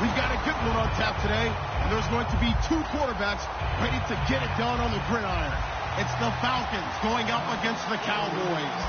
We've got a good one on tap today, and there's going to be two quarterbacks ready to get it done on the gridiron. It's the Falcons going up against the Cowboys.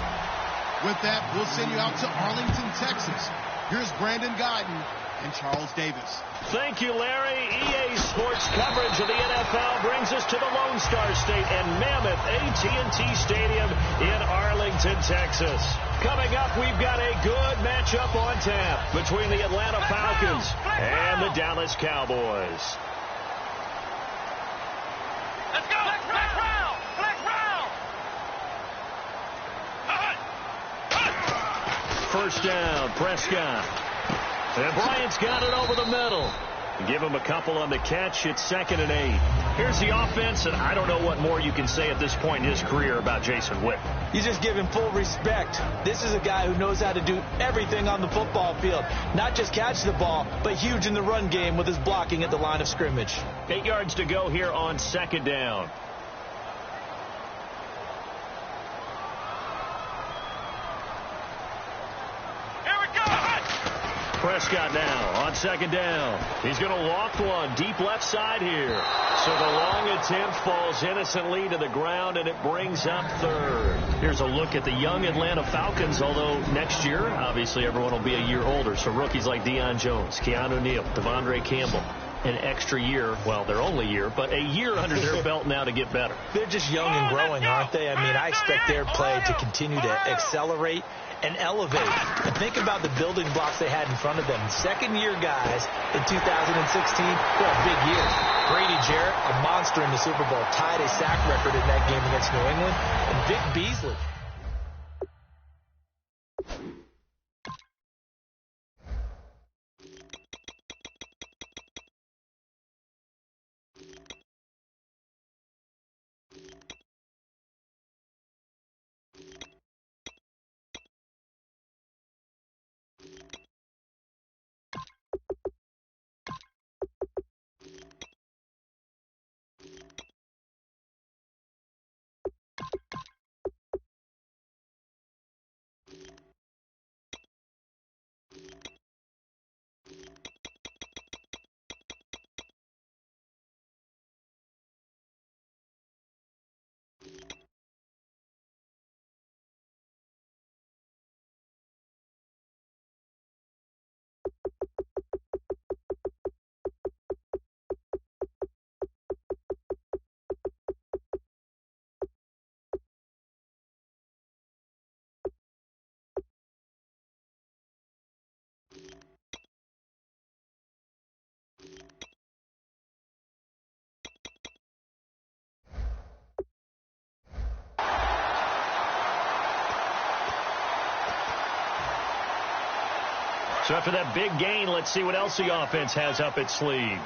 With that, we'll send you out to Arlington, Texas. Here's Brandon Guyton and Charles Davis. Thank you, Larry. EA Sports coverage of the NFL brings us to the Lone Star State and Mammoth AT&T Stadium in Arlington, Texas. Coming up, we've got a good matchup on tap between the Atlanta Falcons and the Dallas Cowboys. Let's go! Black round! First down, Prescott. And Bryant's got it over the middle. Give him a couple on the catch. It's 2nd and 8. Here's the offense, and I don't know what more you can say at this point in his career about Jason Witten. You just give him full respect. This is a guy who knows how to do everything on the football field. Not just catch the ball, but huge in the run game with his blocking at the line of scrimmage. 8 yards to go here on 2nd down. Prescott now on 2nd down. He's going to walk one deep left side here. So the long attempt falls innocently to the ground, and it brings up 3rd. Here's a look at the young Atlanta Falcons, although next year, obviously, everyone will be a year older. So rookies like Deion Jones, Keanu Neal, Devondre Campbell, an extra year, well, their only year, but a year under their belt now to get better. They're just young and growing, aren't they? I mean, I expect their play to continue to accelerate and elevate. And think about the building blocks they had in front of them. Second-year guys in 2016, well, big years. Grady Jarrett, a monster in the Super Bowl, tied a sack record in that game against New England. And Vic Beasley. So after that big gain, let's see what else the offense has up its sleeve.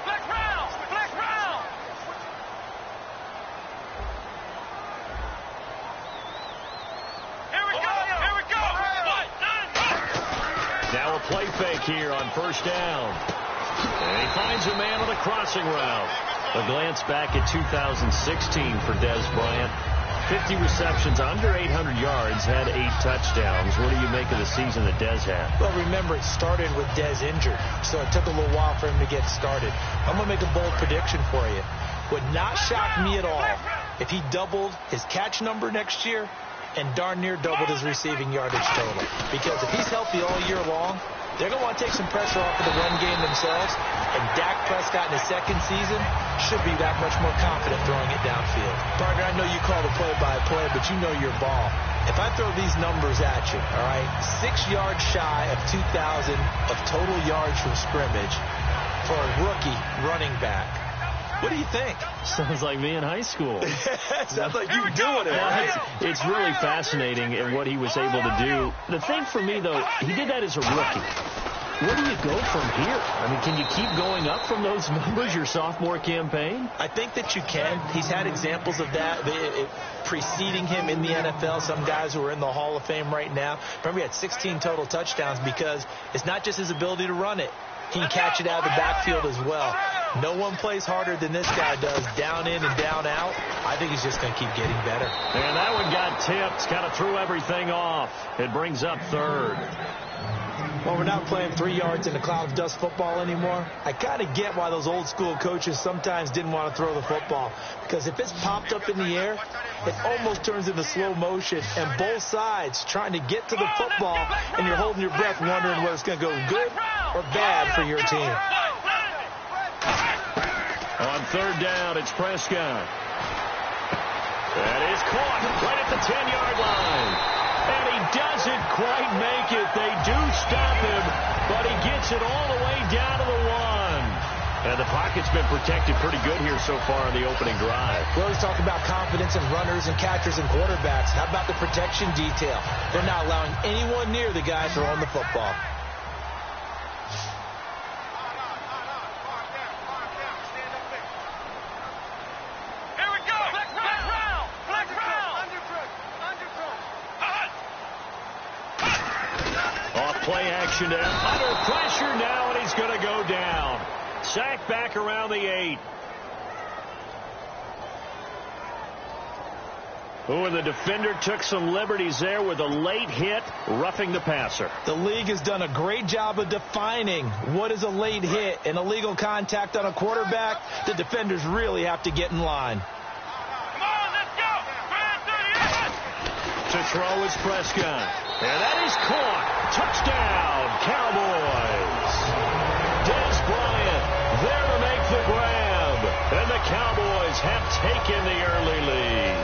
Black round! Black round! Here we go! Here we go! Now a play fake here on 1st down. And he finds a man on the crossing route. A glance back at 2016 for Dez Bryant. 50 receptions, under 800 yards, had 8 touchdowns. What do you make of the season that Dez had? Well, remember, it started with Dez injured, so it took a little while for him to get started. I'm going to make a bold prediction for you. Would not shock me at all if he doubled his catch number next year and darn near doubled his receiving yardage total. Because if he's healthy all year long, they're going to want to take some pressure off of the run game themselves, and Dak Prescott in his 2nd season should be that much more confident throwing it downfield. Partner, I know you call the play-by-play, but you know your ball. If I throw these numbers at you, all right, 6 yards shy of 2,000 of total yards from scrimmage for a rookie running back, what do you think? Sounds like me in high school. Sounds like you doing it, right? It's really fascinating in what he was able to do. The thing for me, though, he did that as a rookie. Where do you go from here? I mean, can you keep going up from those numbers your sophomore campaign? I think that you can. He's had examples of that preceding him in the NFL. Some guys who are in the Hall of Fame right now. Remember, he had 16 total touchdowns because it's not just his ability to run it. He can catch it out of the backfield as well. No one plays harder than this guy does, down in and down out. I think he's just going to keep getting better. And that one got tipped, kind of threw everything off. It brings up 3rd. Well, we're not playing 3 yards in a cloud of dust football anymore. I kind of get why those old school coaches sometimes didn't want to throw the football. Because if it's popped up in the air, it almost turns into slow motion. And both sides trying to get to the football, and you're holding your breath wondering whether it's going to go good or bad for your team. On third down, it's Prescott. That is caught right at the 10-yard line. And he doesn't quite make it. They do stop him, but he gets it all the way down to the 1. And the pocket's been protected pretty good here so far on the opening drive. We always talk about confidence in runners and catchers and quarterbacks. How about the protection detail? They're not allowing anyone near the guy throwing the football. Play action down. Under pressure now, and he's going to go down. Sacked back around the 8. And the defender took some liberties there with a late hit, roughing the passer. The league has done a great job of defining what is a late hit and illegal contact on a quarterback. The defenders really have to get in line. Come on, let's go. To throw is Prescott. And that is caught. Touchdown, Cowboys. Des Bryant there to make the grab. And the Cowboys have taken the early lead.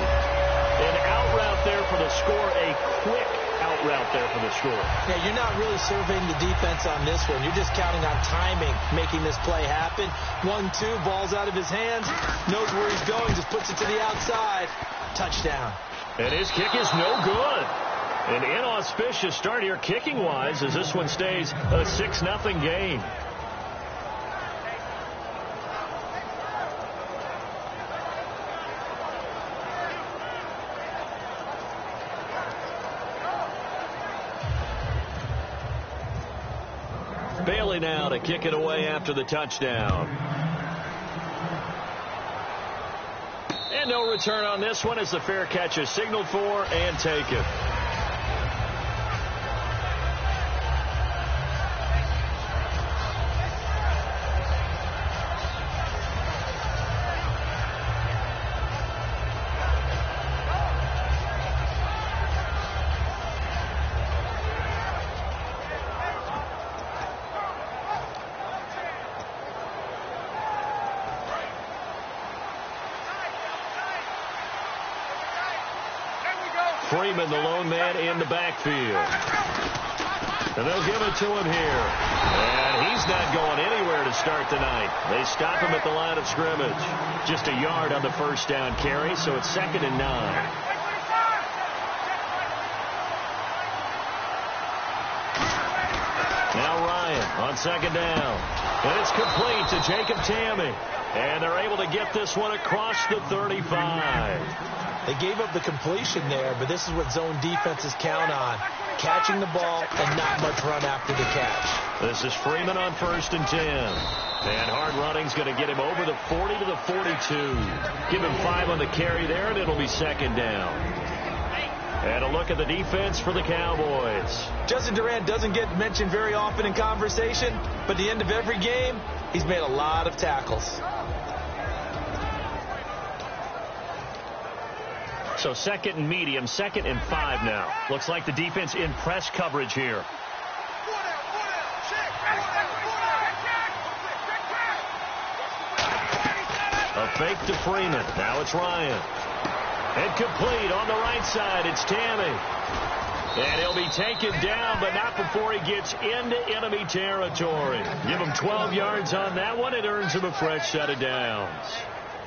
An out route there for the score. A quick out route there for the score. Yeah, you're not really surveying the defense on this one. You're just counting on timing, making this play happen. 1-2, ball's out of his hands. Knows where he's going, just puts it to the outside. Touchdown. And his kick is no good. An inauspicious start here kicking-wise as this one stays a 6-0 game. Bailey now to kick it away after the touchdown. And no return on this one as the fair catch is signaled for and taken. Freeman, the lone man in the backfield. And they'll give it to him here. And he's not going anywhere to start tonight. They stop him at the line of scrimmage. Just a yard on the first down carry, so it's 2nd and 9. Now Ryan on 2nd down. And it's complete to Jacob Tamme. And they're able to get this one across the 35. They gave up the completion there, but this is what zone defenses count on. Catching the ball and not much run after the catch. This is Freeman on 1st and 10. And hard running's going to get him over the 40 to the 42. Give him 5 on the carry there, and it'll be 2nd down. And a look at the defense for the Cowboys. Justin Durant doesn't get mentioned very often in conversation, but at the end of every game, he's made a lot of tackles. So 2nd and medium, 2nd and 5 now. Looks like the defense in press coverage here. A fake to Freeman. Now it's Ryan. And complete on the right side. It's Tamme. And he'll be taken down, but not before he gets into enemy territory. Give him 12 yards on that one. It earns him a fresh set of downs.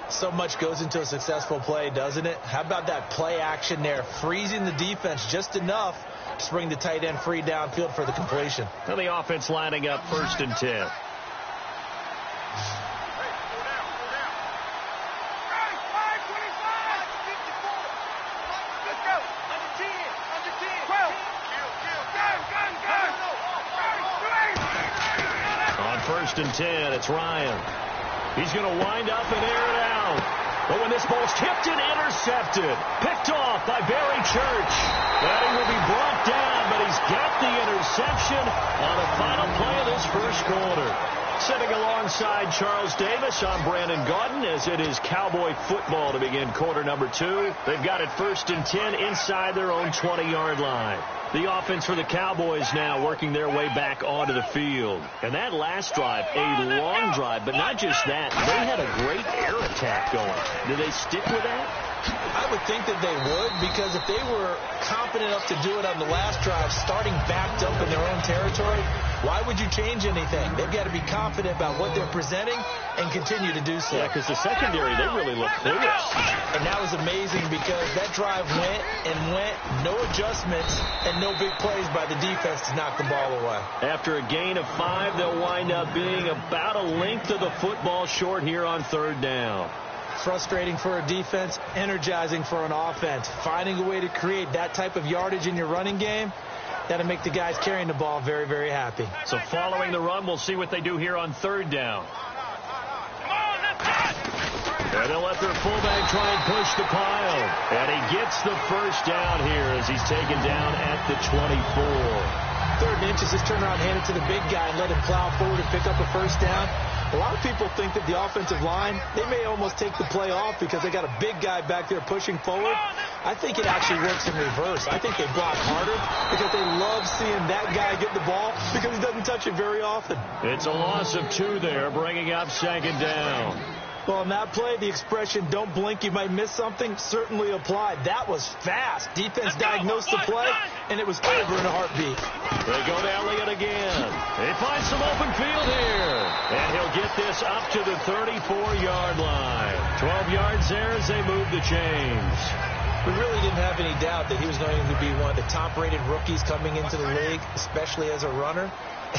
So much goes into a successful play, doesn't it? How about that play action there, freezing the defense just enough to bring the tight end free downfield for the completion. And the offense lining up 1st and 10. On 1st and 10, it's Ryan. He's going to wind up and air it out. But when this ball's tipped and intercepted, picked off by Barry Church. And he will be brought down, but he's got the interception on the final play of this first quarter. Sitting alongside Charles Davis, I'm Brandon Gaudin, as it is Cowboy football to begin quarter number 2. They've got it 1st and 10 inside their own 20-yard line. The offense for the Cowboys now working their way back onto the field. And that last drive, a long drive, but not just that. They had a great air attack going. Do they stick with that? I would think that they would, because if they were confident enough to do it on the last drive, starting backed up in their own territory, why would you change anything? They've got to be confident about what they're presenting and continue to do so. Yeah, because the secondary, they really look clueless. And that was amazing because that drive went and went, no adjustments and no big plays by the defense to knock the ball away. After a gain of 5, they'll wind up being about a length of the football short here on 3rd down. Frustrating for a defense, energizing for an offense. Finding a way to create that type of yardage in your running game, that'll make the guys carrying the ball very, very happy. So following the run, we'll see what they do here on 3rd down. And they'll let their fullback try and push the pile. And he gets the first down here as he's taken down at the 24. 3rd and inches, just turn around, hand it to the big guy and let him plow forward and pick up a first down. A lot of people think that the offensive line, they may almost take the play off because they got a big guy back there pushing forward. I think it actually works in reverse. I think they block harder because they love seeing that guy get the ball because he doesn't touch it very often. It's a loss of 2 there, bringing up 2nd down. Well, on that play, the expression, don't blink, you might miss something, certainly applied. That was fast. Defense diagnosed the play, and it was over in a heartbeat. They go to Elliott again. He finds some open field here. And he'll get this up to the 34-yard line. 12 yards there as they move the chains. We really didn't have any doubt that he was going to be one of the top-rated rookies coming into the league, especially as a runner.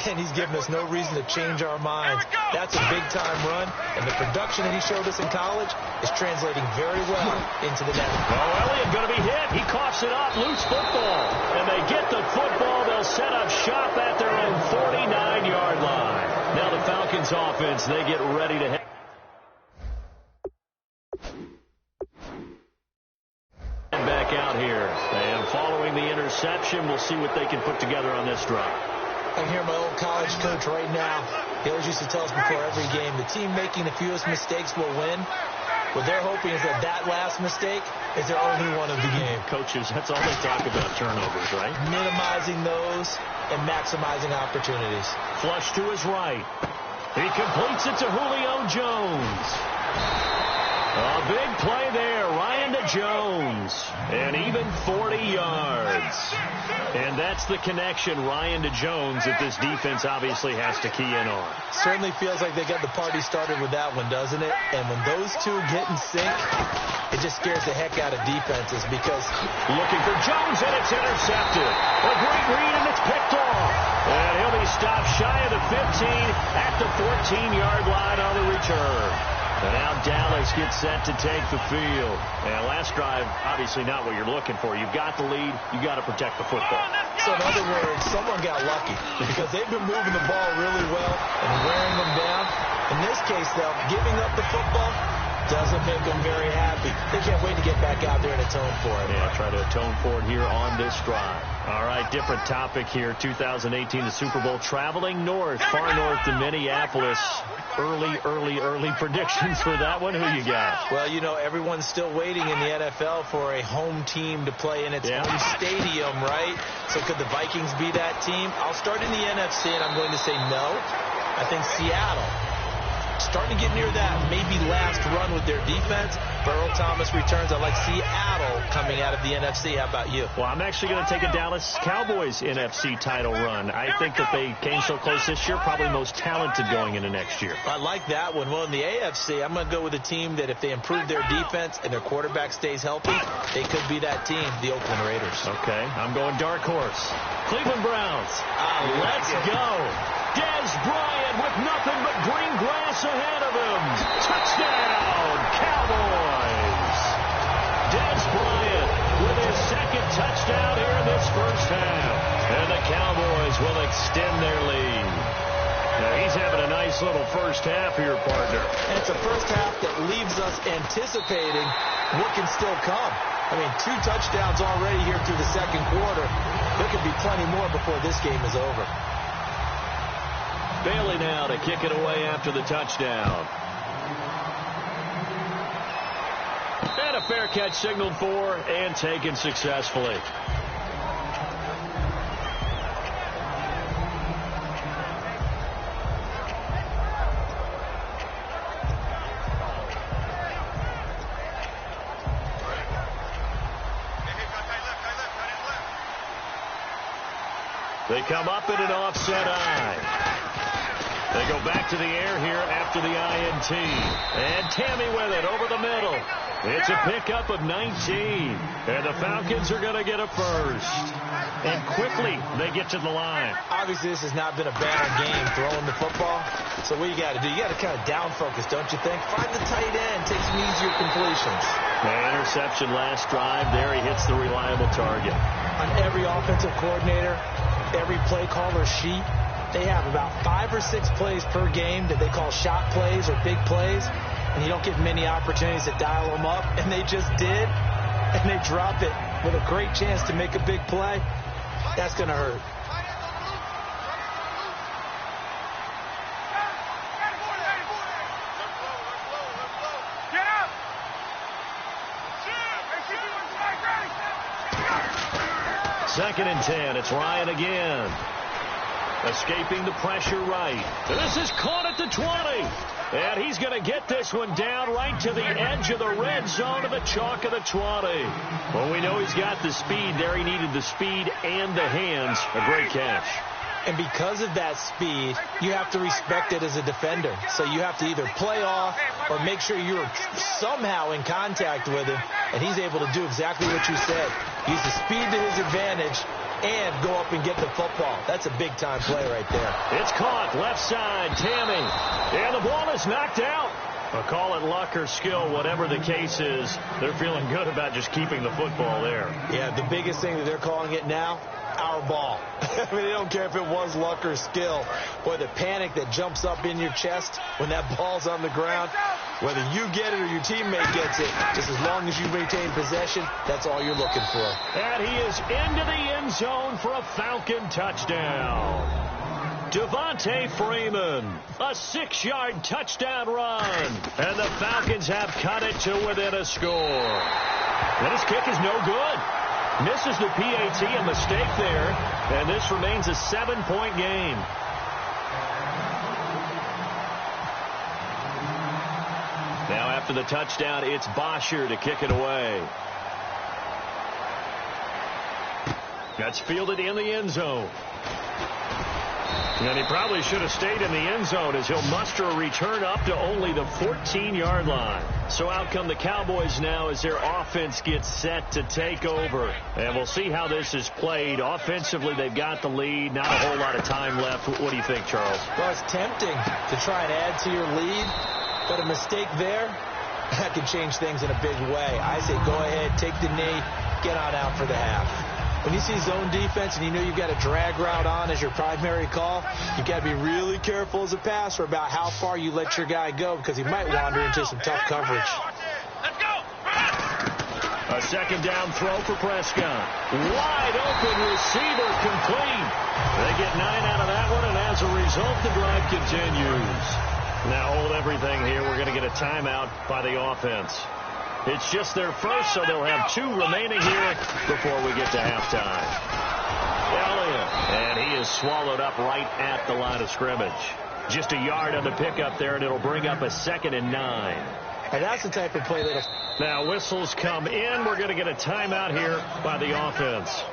And he's given us no reason to change our minds. That's a big-time run, and the production that he showed us in college is translating very well into the net. Oh, Elliott going to be hit. He coughs it up. Loose football. And they get the football. They'll set up shop at their own 49-yard line. Now the Falcons offense, they get ready to head. Back out here. And following the interception, we'll see what they can put together on this drive. I hear my old college coach right now. He always used to tell us before every game, the team making the fewest mistakes will win. What they're hoping is that that last mistake is their only one of the game. Coaches, that's all they talk about, turnovers, right? Minimizing those and maximizing opportunities. Flush to his right. He completes it to Julio Jones. A big play there, Ryan to Jones, and even 40 yards. And that's the connection, Ryan to Jones, that this defense obviously has to key in on. Certainly feels like they got the party started with that one, doesn't it? And when those two get in sync, it just scares the heck out of defenses because... Looking for Jones, and it's intercepted. A great read, and it's picked off. And he'll be stopped shy of the 15 at the 14-yard line on the return. And now Dallas gets set to take the field. And last drive, obviously not what you're looking for. You've got the lead. You've got to protect the football. So in other words, someone got lucky because they've been moving the ball really well and wearing them down. In this case, though, giving up the football doesn't make them very happy. They can't wait to get back out there and atone for it. Yeah, try to atone for it here on this drive. All right, different topic here. 2018, the Super Bowl, traveling north, far north to Minneapolis. Early predictions for that one. Who you got? Well, you know, everyone's still waiting in the NFL for a home team to play in its home stadium, right? So could the Vikings be that team? I'll start in the NFC, and I'm going to say no. I think Seattle. Starting to get near that maybe last run with their defense. Earl Thomas returns. I like Seattle coming out of the NFC. How about you? Well, I'm actually going to take a Dallas Cowboys NFC title run. I think that they came so close this year, probably most talented going into next year. I like that one. Well, in the AFC, I'm going to go with a team that if they improve their defense and their quarterback stays healthy, they could be that team, the Oakland Raiders. Okay, I'm going dark horse. Cleveland Browns. Let's go. Dez Bryant with nothing but green grass ahead of him. Touchdown, Cowboys. Dez Bryant with his second touchdown here in this first half. And the Cowboys will extend their lead. Now, he's having a nice nice little first half here, partner. And it's a first half that leaves us anticipating what can still come. I mean, 2 touchdowns already here through the second quarter. There could be plenty more before this game is over. Bailey now to kick it away after the touchdown. And a fair catch signaled for and taken successfully. They come up in an offset eye. They go back to the air here after the INT. And Tammy with it over the middle. It's a pickup of 19. And the Falcons are going to get a first. And quickly they get to the line. Obviously, this has not been a bad game throwing the football. So what you got to do, you got to kind of down focus, don't you think? Find the tight end, take some easier completions. The interception last drive. There he hits the reliable target. On every offensive coordinator, every play caller sheet, they have about 5 or 6 plays per game that they call shot plays or big plays, and you don't get many opportunities to dial them up, and they just did, and they drop it with a great chance to make a big play. That's going to hurt. Second and 10. It's Ryan again. Escaping the pressure right. This is caught at the 20. And he's going to get this one down right to the edge of the red zone of the chalk of the 20. Well, we know he's got the speed there. He needed the speed and the hands. A great catch. And because of that speed, you have to respect it as a defender. So you have to either play off or make sure you're somehow in contact with him. And he's able to do exactly what you said. Use the speed to his advantage and go up and get the football. That's a big-time play right there. It's caught. Left side, Tammy. And the ball is knocked out. But call it luck or skill, whatever the case is, they're feeling good about just keeping the football there. Yeah, the biggest thing that they're calling it now, our ball. I mean, they don't care if it was luck or skill. Boy, the panic that jumps up in your chest when that ball's on the ground, whether you get it or your teammate gets it, just as long as you maintain possession, that's all you're looking for. And he is into the end zone for a Falcon touchdown. Devontae Freeman, a 6-yard touchdown run. And the Falcons have cut it to within a score. And his kick is no good. Misses the PAT, a mistake there. And this remains a 7-point game. Now after the touchdown, it's Bosher to kick it away. That's fielded in the end zone. And he probably should have stayed in the end zone as he'll muster a return up to only the 14-yard line. So out come the Cowboys now as their offense gets set to take over. And we'll see how this is played. Offensively, they've got the lead. Not a whole lot of time left. What do you think, Charles? Well, it's tempting to try and add to your lead, but a mistake there, that can change things in a big way. I say go ahead, take the knee, get on out for the half. When you see zone defense and you know you've got a drag route on as your primary call, you've got to be really careful as a passer about how far you let your guy go because he might wander into some tough coverage. Let's go! A second down throw for Prescott. Wide open receiver complete. They get 9 out of that one, and as a result, the drive continues. Now hold everything here. We're going to get a timeout by the offense. It's just their first, so they'll have 2 remaining here before we get to halftime. Elliott, and he is swallowed up right at the line of scrimmage. Just a yard on the pickup there, and it'll bring up a 2nd and 9. And that's the type of play that... Now whistles come in. We're going to get a timeout here by the offense.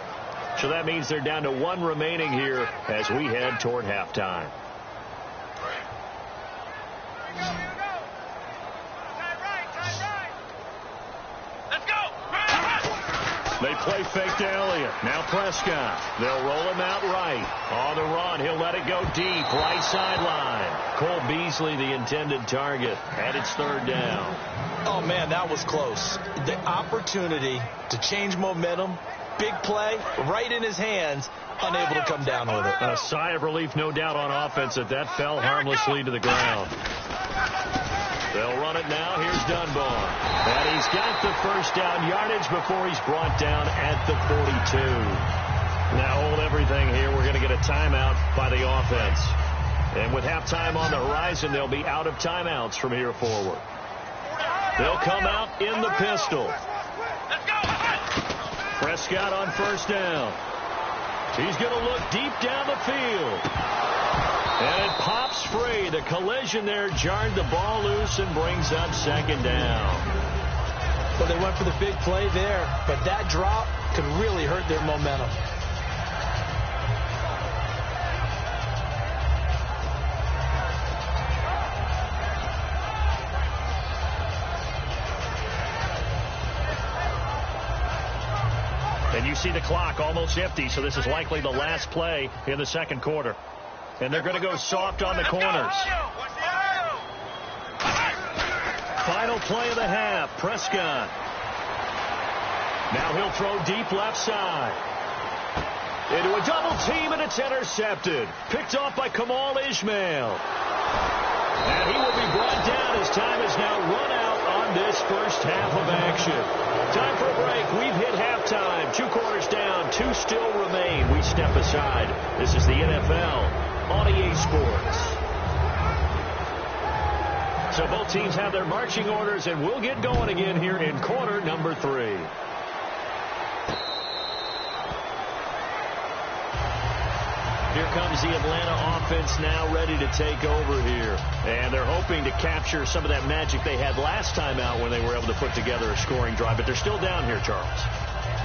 So that means they're down to 1 remaining here as we head toward halftime. They play fake to Elliott. Now Prescott. They'll roll him out right. On the run, he'll let it go deep. Right sideline. Cole Beasley, the intended target. And it's 3rd down. Oh, man, that was close. The opportunity to change momentum Big play, right in his hands, unable to come down with it. A sigh of relief, no doubt, on offense that fell harmlessly to the ground. They'll run it now. Here's Dunbar. And he's got the first down yardage before he's brought down at the 42. Now hold everything here. We're going to get a timeout by the offense. And with halftime on the horizon, they'll be out of timeouts from here forward. They'll come out in the pistol. Prescott on first down. He's going to look deep down the field. And it pops free. The collision there jarred the ball loose and brings up second down. Well, they went for the big play there, but that drop could really hurt their momentum. And you see the clock almost empty, so this is likely the last play in the second quarter. And they're going to go soft on the corners. Final play of the half, Prescott. Now he'll throw deep left side. Into a double team, and it's intercepted. Picked off by Kamal Ishmael. And he will be brought down as time is now run out on this first half of action. Time for a break. We've hit halftime. 2 quarters down. 2 still remain. We step aside. This is the NFL on EA Sports. So both teams have their marching orders, and we'll get going again here in quarter number 3. Here comes the Atlanta offense now ready to take over here. And they're hoping to capture some of that magic they had last time out when they were able to put together a scoring drive. But they're still down here, Charles.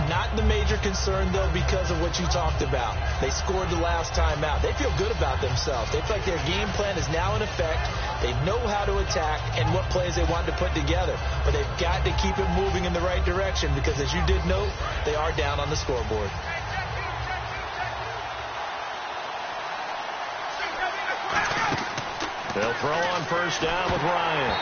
Not the major concern, though, because of what you talked about. They scored the last time out. They feel good about themselves. They feel like their game plan is now in effect. They know how to attack and what plays they want to put together. But they've got to keep it moving in the right direction because, as you did note, they are down on the scoreboard. They'll throw on first down with Ryan.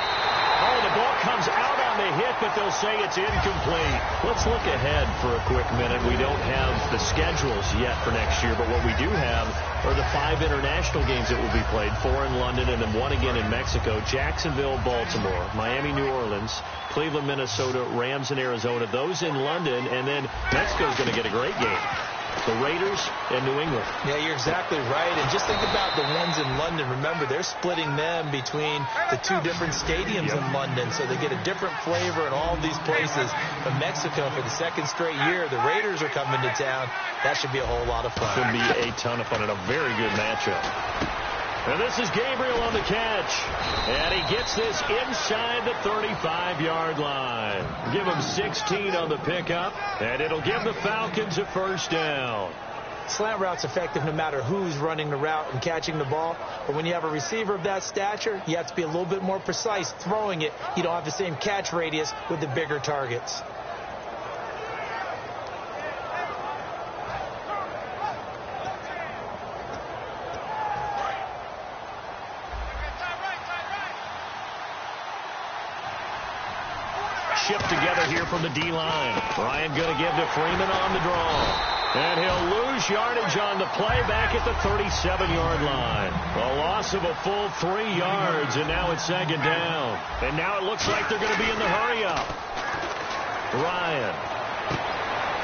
Oh, the ball comes out on the hit, but they'll say it's incomplete. Let's look ahead for a quick minute. We don't have the schedules yet for next year, but what we do have are the 5 international games that will be played, 4 in London and then 1 again in Mexico. Jacksonville, Baltimore, Miami, New Orleans, Cleveland, Minnesota, Rams, and Arizona. Those in London, and then Mexico's going to get a great game. The Raiders and New England. Yeah, you're exactly right. And just think about the ones in London. Remember, they're splitting them between the 2 different stadiums in London, so they get a different flavor in all of these places. But Mexico, for the 2nd straight year, the Raiders are coming to town. That should be a whole lot of fun. Should be a ton of fun and a very good matchup. And this is Gabriel on the catch. And he gets this inside the 35-yard line. Give him 16 on the pickup, and it'll give the Falcons a first down. Slant route's effective no matter who's running the route and catching the ball. But when you have a receiver of that stature, you have to be a little bit more precise throwing it. You don't have the same catch radius with the bigger targets. Shift together here from the D-line. Ryan going to give to Freeman on the draw. And he'll lose yardage on the play back at the 37-yard line. A loss of a full 3 yards, and now it's second down. And now it looks like they're going to be in the hurry-up. Ryan.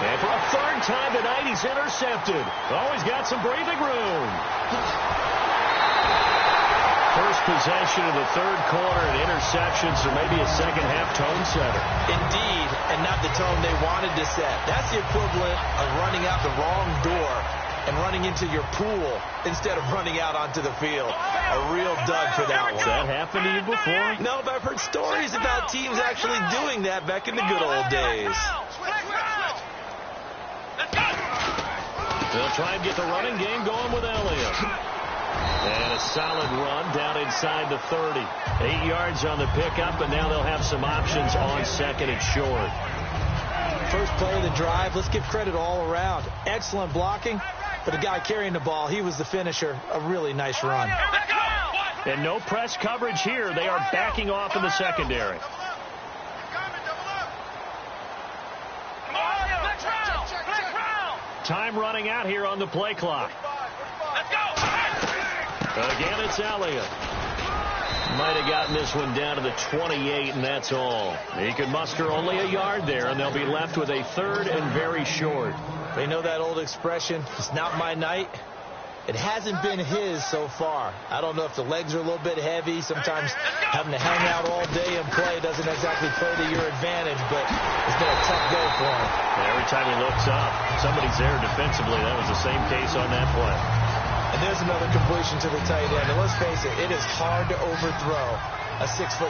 And for a 3rd time tonight, he's intercepted. Oh, he's got some breathing room. First possession of the 3rd quarter, an interception, so maybe a second-half tone setter. Indeed, and not the tone they wanted to set. That's the equivalent of running out the wrong door and running into your pool instead of running out onto the field. A real dud for that one. Has that happened to you before? No, but I've heard stories about teams actually doing that back in the good old days. They'll try and get the running game going with Elliott. And a solid run down inside the 30. 8 yards on the pickup, and now they'll have some options on 2nd and short. First play of the drive, let's give credit all around. Excellent blocking, but the guy carrying the ball, he was the finisher. A really nice run. And no press coverage here. They are backing off in the secondary. Let's Time running out here on the play clock. Let's go! Again, it's Elliott. Might have gotten this one down to the 28, and that's all. He could muster only a yard there, and they'll be left with a third and very short. They know that old expression, it's not my night. It hasn't been his so far. I don't know if the legs are a little bit heavy. Sometimes having to hang out all day and play doesn't exactly play to your advantage, but it's been a tough go for him. Every time he looks up, somebody's there defensively. That was the same case on that play. And there's another completion to the tight end. And let's face it is hard to overthrow a 6'6"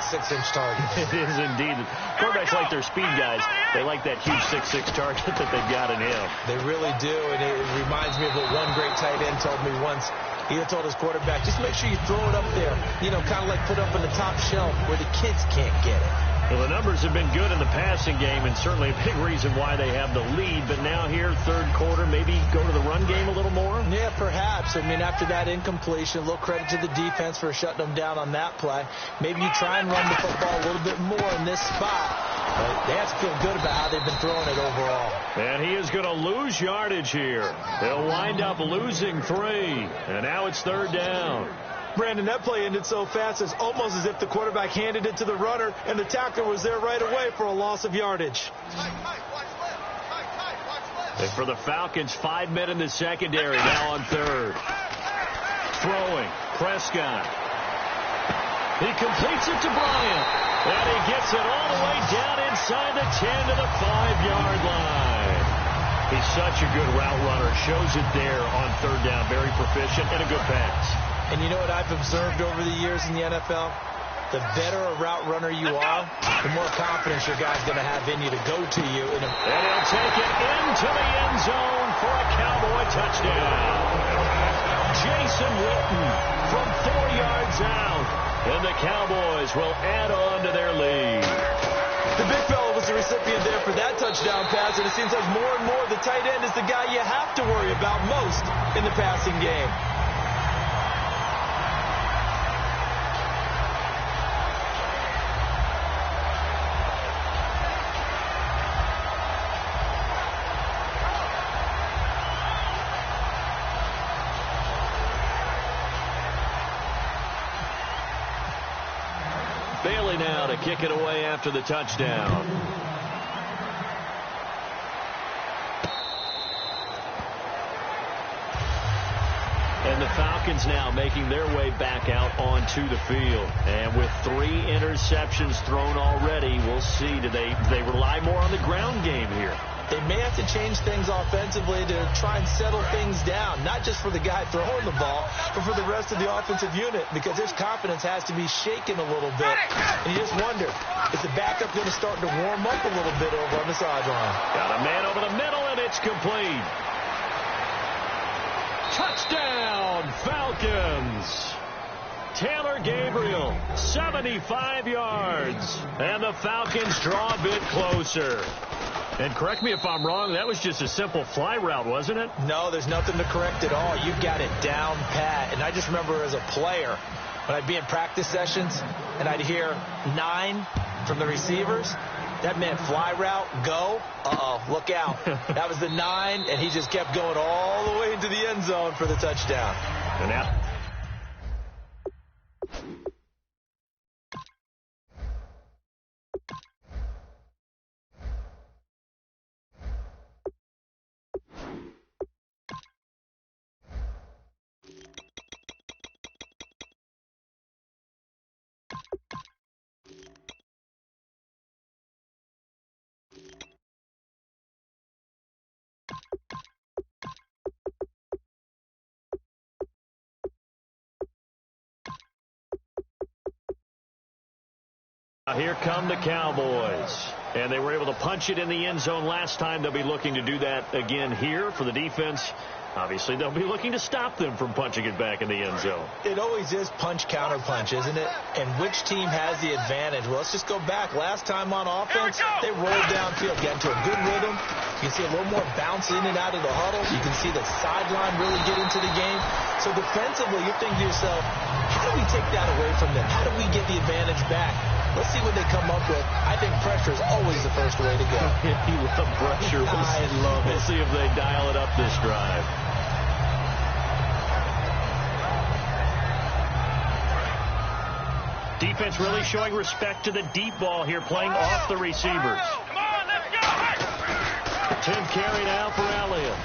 target. It is indeed. Quarterbacks like their speed guys. They like that huge 6'6" target that they've got in him. They really do, and it reminds me of what one great tight end told me once. He told his quarterback, just make sure you throw it up there, kind of like put up on the top shelf where the kids can't get it. Well, the numbers have been good in the passing game, and certainly a big reason why they have the lead. But now here, third quarter, maybe go to the run game a little more? Yeah, perhaps. After that incompletion, a little credit to the defense for shutting them down on that play. Maybe you try and run the football a little bit more in this spot. But they have to feel good about how they've been throwing it overall. And he is going to lose yardage here. They'll wind up losing 3. And now it's third down. Brandon, that play ended so fast, it's almost as if the quarterback handed it to the runner, and the tackler was there right away for a loss of yardage. And for the Falcons, 5 men in the secondary, now on third. Throwing, Prescott. He completes it to Bryant, and he gets it all the way down inside the 10 to the 5-yard line. He's such a good route runner, shows it there on third down, very proficient, and a good pass. And you know what I've observed over the years in the NFL? The better a route runner you are, the more confidence your guy's going to have in you to go to you. And he'll take it into the end zone for a Cowboy touchdown. Jason Witten from 4 yards out. And the Cowboys will add on to their lead. The big fella was the recipient there for that touchdown pass, and it seems like more and more the tight end is the guy you have to worry about most in the passing game. Bailey now to kick it away after the touchdown. And the Falcons now making their way back out onto the field. And with 3 interceptions thrown already, we'll see. Do they rely more on the ground game here? They may have to change things offensively to try and settle things down, not just for the guy throwing the ball, but for the rest of the offensive unit, because his confidence has to be shaken a little bit. And you just wonder, is the backup going to start to warm up a little bit over on the sideline? Got a man over the middle, and it's complete. Touchdown, Falcons. Taylor Gabriel, 75 yards. And the Falcons draw a bit closer. And correct me if I'm wrong, that was just a simple fly route, wasn't it? No, there's nothing to correct at all. You've got it down pat. And I just remember as a player, when I'd be in practice sessions and I'd hear 9 from the receivers, that meant fly route, go, look out. That was the 9, and he just kept going all the way into the end zone for the touchdown. And now here come the Cowboys. And they were able to punch it in the end zone last time. They'll be looking to do that again here for the defense. Obviously, they'll be looking to stop them from punching it back in the end zone. It always is punch, counter punch, isn't it? And which team has the advantage? Well, let's just go back. Last time on offense, they rolled downfield, got into a good rhythm. You can see a little more bounce in and out of the huddle. You can see the sideline really get into the game. So defensively, you're thinking to yourself, how do we take that away from them? How do we get the advantage back? Let's see what they come up with. I think pressure is always the first way to go. You love pressure. I love it. We'll see if they dial it up this drive. Defense really showing respect to the deep ball here, playing off the receivers. Come on, let's go! 10 carry now for Elliott.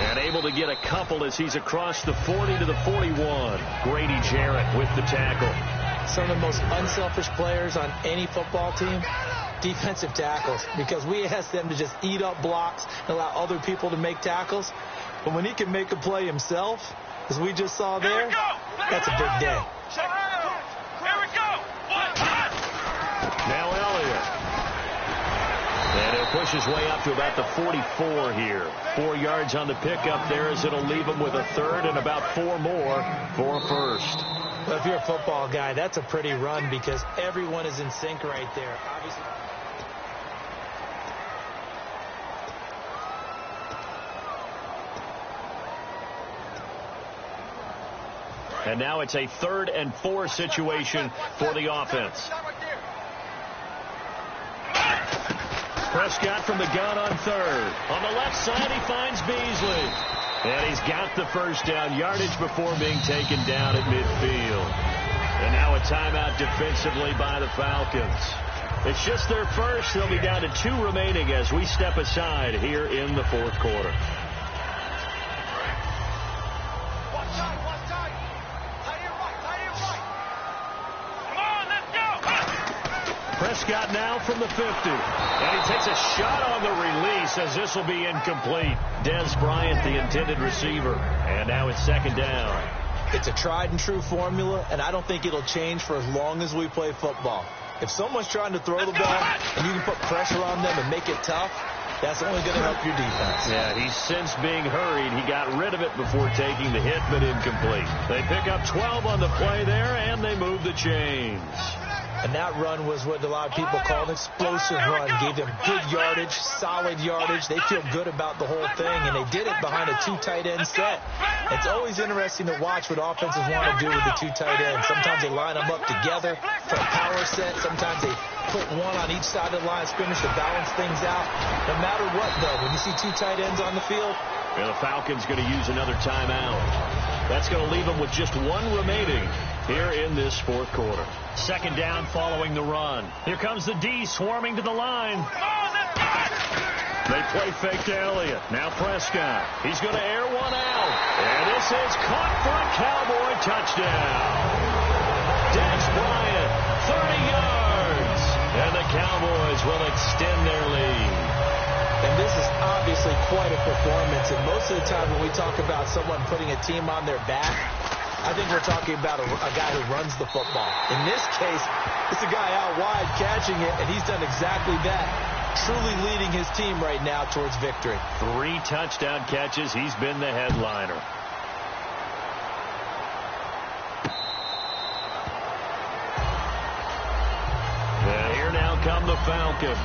And able to get a couple as he's across the 40 to the 41. Grady Jarrett with the tackle. Some of the most unselfish players on any football team, defensive tackles, because we ask them to just eat up blocks and allow other people to make tackles. But when he can make a play himself, as we just saw there, that's a big day. Here we go! Now Elliott. And he'll push his way up to about the 44 here. 4 yards on the pickup there as it'll leave him with a third and about 4 more for a first. Well, if you're a football guy, that's a pretty run because everyone is in sync right there. Obviously. And now it's a 3rd and 4 situation for the offense. Prescott from the gun on 3rd. On the left side, he finds Beasley. And he's got the first down, yardage before being taken down at midfield. And now a timeout defensively by the Falcons. It's just their first. They'll be down to 2 remaining as we step aside here in the 4th quarter. Prescott now from the 50. And he takes a shot on the release as this will be incomplete. Dez Bryant, the intended receiver. And now it's 2nd down. It's a tried and true formula, and I don't think it'll change for as long as we play football. If someone's trying to throw the ball and you can put pressure on them and make it tough, that's only going to help your defense. Yeah, he's since being hurried. He got rid of it before taking the hit, but incomplete. They pick up 12 on the play there, and they move the chains. And that run was what a lot of people call an explosive run. Gave them good yardage, solid yardage. They feel good about the whole thing, and they did it behind a 2 tight end set. It's always interesting to watch what offenses want to do with the 2 tight ends. Sometimes they line them up together for a power set. Sometimes they put one on each side of the line of scrimmage to balance things out. No matter what, though, when you see 2 tight ends on the field. And the Falcons going to use another timeout. That's going to leave them with just 1 remaining here in this 4th quarter. 2nd down following the run. Here comes the D swarming to the line. They play fake to Elliott. Now Prescott. He's going to air one out. And this is caught for a Cowboy touchdown. Dez Bryant, 30 yards. And the Cowboys will extend their lead. And this is obviously quite a performance. And most of the time when we talk about someone putting a team on their back, I think we're talking about a guy who runs the football. In this case, it's a guy out wide catching it, and he's done exactly that. Truly leading his team right now towards victory. 3 touchdown catches. He's been the headliner. And here now come the Falcons.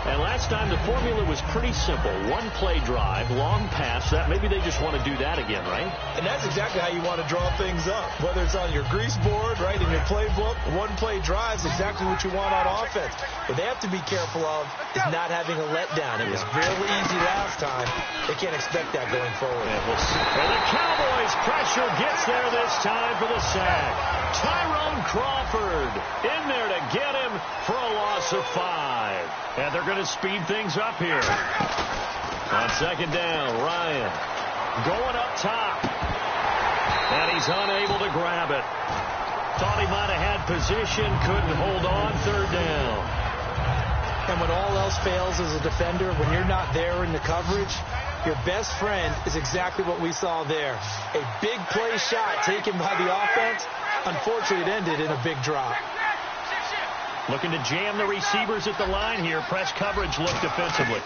And last time the formula was pretty simple. 1 play drive, long pass. That maybe they just want to do that again, right? And that's exactly how you want to draw things up. Whether it's on your grease board, right, in your playbook, 1 play drive is exactly what you want on offense. What they have to be careful of is not having a letdown. It was fairly easy last time. They can't expect that going forward. And the Cowboys' pressure gets there this time for the sack. Tyrone Crawford in there to get him for a loss of 5. And they're going to speed things up here. On 2nd down, Ryan going up top. And he's unable to grab it. Thought he might have had position, couldn't hold on. 3rd down. And when all else fails as a defender, when you're not there in the coverage, your best friend is exactly what we saw there. A big play shot taken by the offense. Unfortunately, it ended in a big drop. Looking to jam the receivers at the line here. Press coverage look defensively.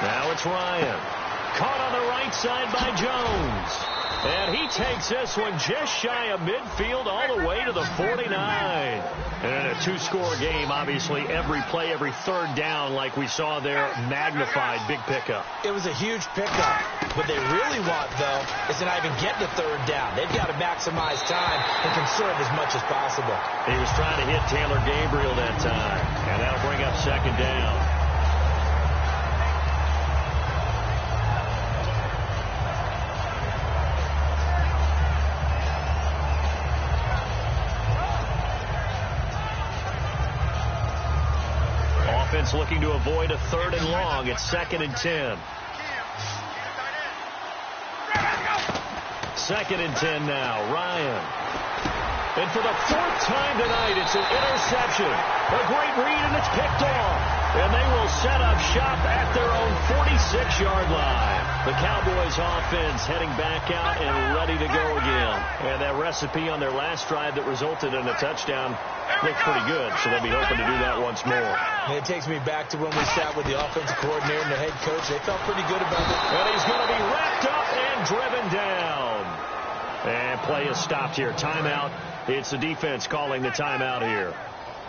Now it's Ryan. Caught on the right side by Jones. And he takes this one just shy of midfield all the way to the 49. And a 2-score game, obviously. Every play, every 3rd down, like we saw there, magnified. Big pickup. It was a huge pickup. What they really want, though, is to not even get the third down. They've got to maximize time and conserve as much as possible. He was trying to hit Taylor Gabriel that time, and that'll bring up second down. Offense looking to avoid a 3rd and long. It's 2nd and 10. 2nd and 10 now. Ryan. And for the 4th time tonight, it's an interception. A great read, and it's picked off. And they will set up shop at their own 46-yard line. The Cowboys offense heading back out and ready to go again. And that recipe on their last drive that resulted in a touchdown looked pretty good, so they'll be hoping to do that once more. And it takes me back to when we sat with the offensive coordinator and the head coach. They felt pretty good about it. And he's going to be wrapped up and driven down. And play is stopped here. Timeout. It's the defense calling the timeout here.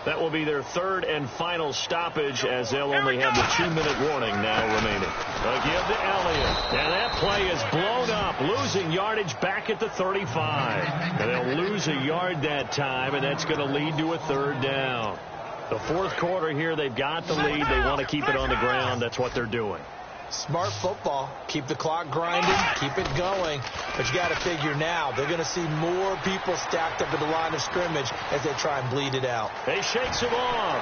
That will be their 3rd and final stoppage, as they'll only have the 2-minute warning now remaining. Again to Elliott. And that play is blown up, losing yardage back at the 35. And they'll lose a yard that time, and that's going to lead to a 3rd down. The 4th quarter here, they've got the lead. They want to keep it on the ground. That's what they're doing. Smart football. Keep the clock grinding. Keep it going. But you got to figure now, they're going to see more people stacked up at the line of scrimmage as they try and bleed it out. He shakes him off.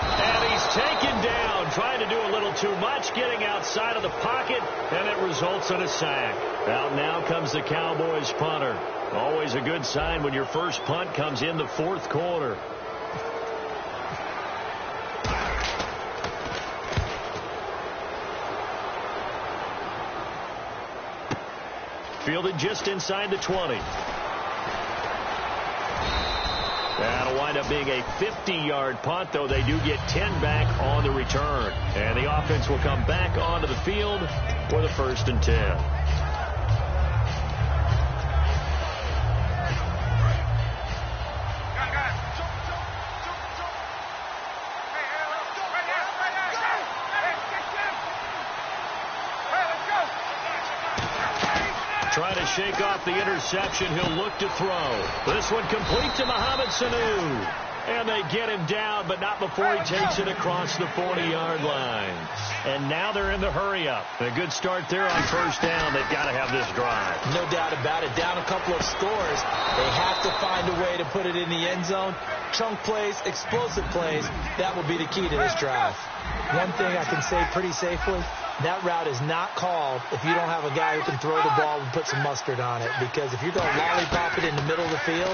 And he's taken down, trying to do a little too much, getting outside of the pocket, and it results in a sack. Out now comes the Cowboys punter. Always a good sign when your first punt comes in the 4th quarter. Fielded just inside the 20. That'll wind up being a 50-yard punt, though they do get 10 back on the return. And the offense will come back onto the field for the 1st and 10. Trying to shake off the interception. He'll look to throw. This one complete to Mohamed Sanu. And they get him down, but not before he takes it across the 40-yard line. And now they're in the hurry-up. A good start there on 1st down. They've got to have this drive. No doubt about it. Down a couple of scores. They have to find a way to put it in the end zone. Chunk plays, explosive plays. That will be the key to this drive. One thing I can say pretty safely, that route is not called if you don't have a guy who can throw the ball and put some mustard on it. Because if you're going to lollipop it in the middle of the field,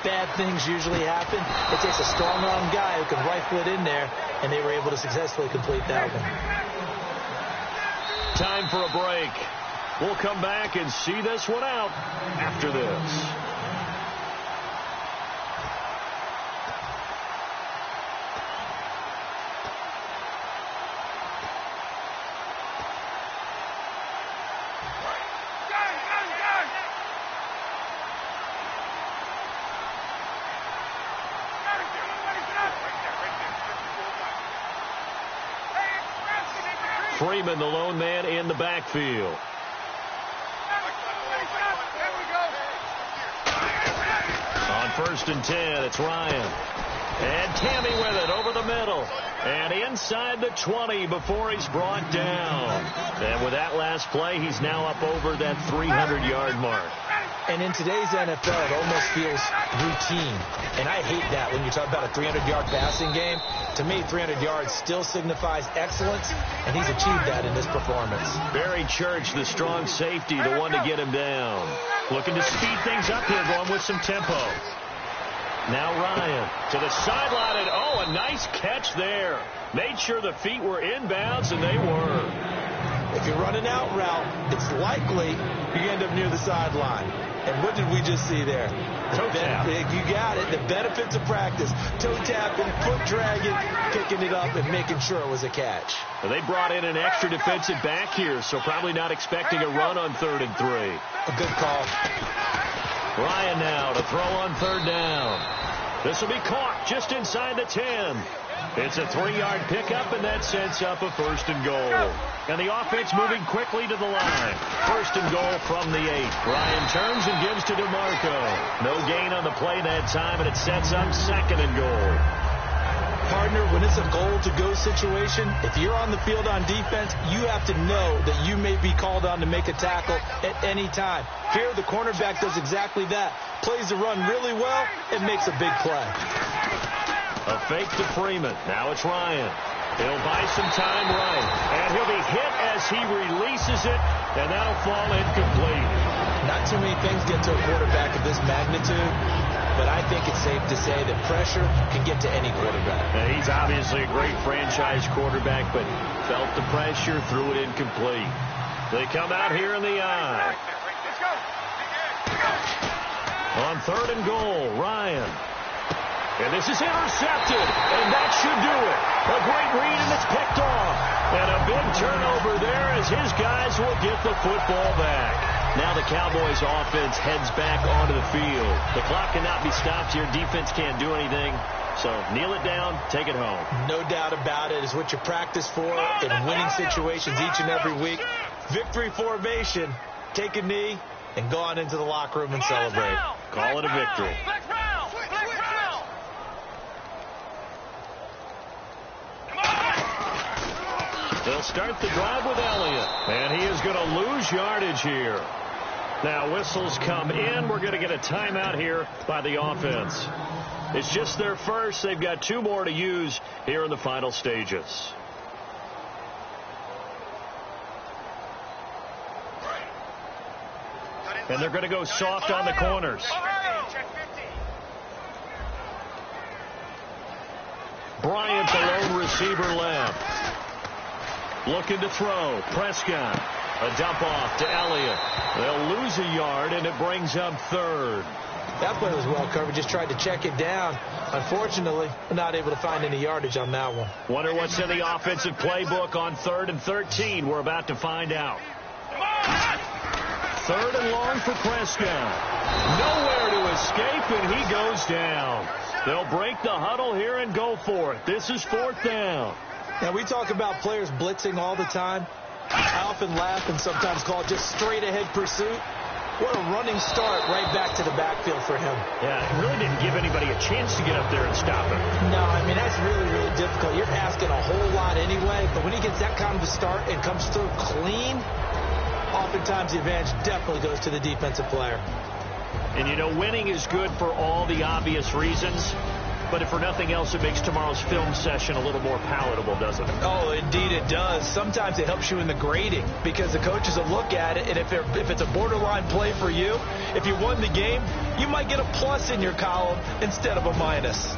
bad things usually happen. It takes a strong-arm guy who can rifle it in there, and they were able to successfully complete that one. Time for a break. We'll come back and see this one out after this. Freeman, the lone man in the backfield. On 1st and 10, it's Ryan. And Tammy with it over the middle. And inside the 20 before he's brought down. And with that last play, he's now up over that 300-yard mark. And in today's NFL, it almost feels routine. And I hate that when you talk about a 300-yard passing game. To me, 300 yards still signifies excellence, and he's achieved that in this performance. Barry Church, the strong safety, the one to get him down. Looking to speed things up here, going with some tempo. Now Ryan to the sideline, and oh, a nice catch there. Made sure the feet were inbounds, and they were. If you're running out route, it's likely you end up near the sideline. And what did we just see there? Toe tap. You got it. The benefits of practice. Toe tapping, foot dragging, picking it up, and making sure it was a catch. Well, they brought in an extra defensive back here, so probably not expecting a run on 3rd and 3. A good call. Ryan now to throw on 3rd down. This will be caught just inside the 10. It's a 3-yard pickup, and that sets up a 1st and goal. And the offense moving quickly to the line. 1st and goal from the 8. Ryan turns and gives to DeMarco. No gain on the play that time, and it sets up 2nd and goal. Partner, when it's a goal-to-go situation, if you're on the field on defense, you have to know that you may be called on to make a tackle at any time. Here, the cornerback does exactly that. Plays the run really well and makes a big play. A fake to Freeman. Now it's Ryan. He'll buy some time right. And he'll be hit as he releases it, and that'll fall incomplete. Not too many things get to a quarterback of this magnitude, but I think it's safe to say that pressure can get to any quarterback. And he's obviously a great franchise quarterback, but felt the pressure, threw it incomplete. They come out here in the eye. On 3rd and goal, Ryan. And this is intercepted, and that should do it. A great read, and it's picked off. And a big turnover there as his guys will get the football back. Now the Cowboys offense heads back onto the field. The clock cannot be stopped here. Defense can't do anything. So kneel it down, take it home. No doubt about it. It's what you practice for in winning situations each and every week. Victory formation. Take a knee and go on into the locker room and celebrate. Call it a victory. They'll start the drive with Elliott, and he is going to lose yardage here. Now whistles come in. We're going to get a timeout here by the offense. It's just their first. They've got 2 more to use here in the final stages. And they're going to go soft on the corners. Bryant, the lone receiver left. Looking to throw. Prescott. A dump off to Elliott. They'll lose a yard, and it brings up 3rd. That play was well covered. Just tried to check it down. Unfortunately, not able to find any yardage on that one. Wonder what's in the offensive playbook on 3rd and 13. We're about to find out. 3rd and long for Prescott. Nowhere to escape, and he goes down. They'll break the huddle here and go for it. This is 4th down. Now, we talk about players blitzing all the time. I often laugh and sometimes call it just straight-ahead pursuit. What a running start right back to the backfield for him. Yeah, it really didn't give anybody a chance to get up there and stop him. No, I mean, that's really, really difficult. You're asking a whole lot anyway, but when he gets that kind of a start and comes through clean, oftentimes the advantage definitely goes to the defensive player. And, you know, winning is good for all the obvious reasons. But if for nothing else, it makes tomorrow's film session a little more palatable, doesn't it? Oh, indeed it does. Sometimes it helps you in the grading because the coaches will look at it, and if it's a borderline play for you, if you won the game, you might get a plus in your column instead of a minus.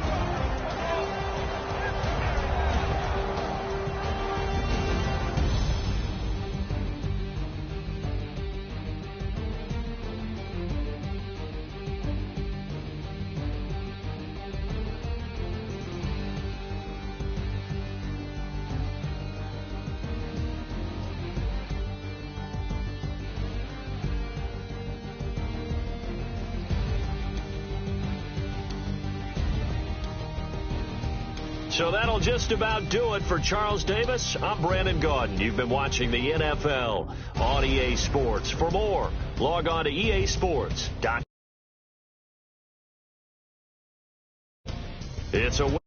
So that'll just about do it for Charles Davis. I'm Brandon Gaudin. You've been watching the NFL on EA Sports. For more, log on to easports.com. It's a